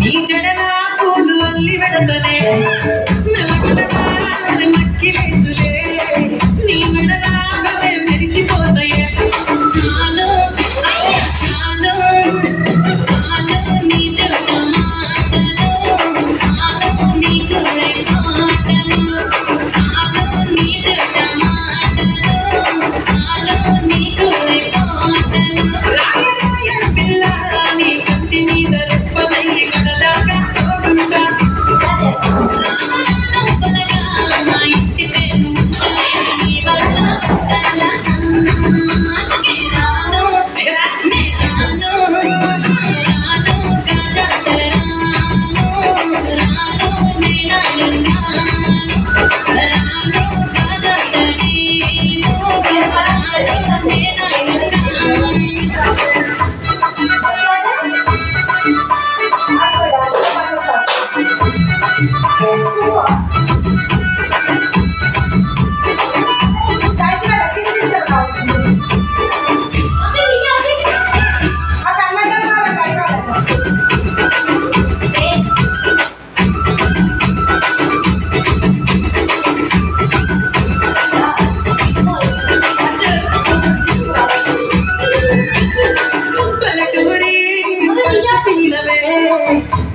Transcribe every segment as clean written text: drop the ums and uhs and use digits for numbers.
నీ జడలా పూలు అల్లి వెడతలే నక్కిలేసులే నీ మెడలా మెరిసిపోతాయే చాలు చాలు చాలు నీ జడ మాటలు చాలు నీ గురే మాటలు చాలు నీ జడ మాటలు చాలు నీ గురే మాటలు రాయ పిల్ల నీ కంటి మీద రెప్పలయ్యి కడలాగా తోడుంటా మా ఇంటి పేరు నీ వల్ల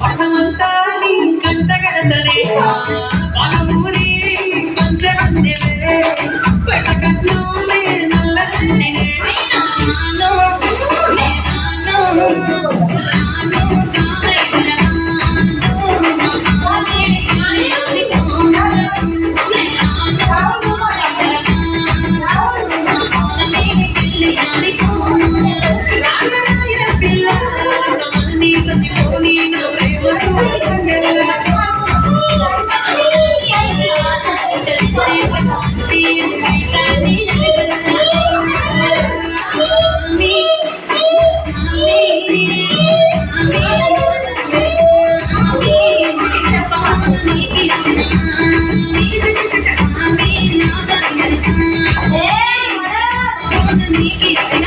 పట్టమంతా నీ కంటగడతలే పలమూరి పంచగండెలే పసకట్లోనే నల్లగండినే నాలో నీకిచ్చిన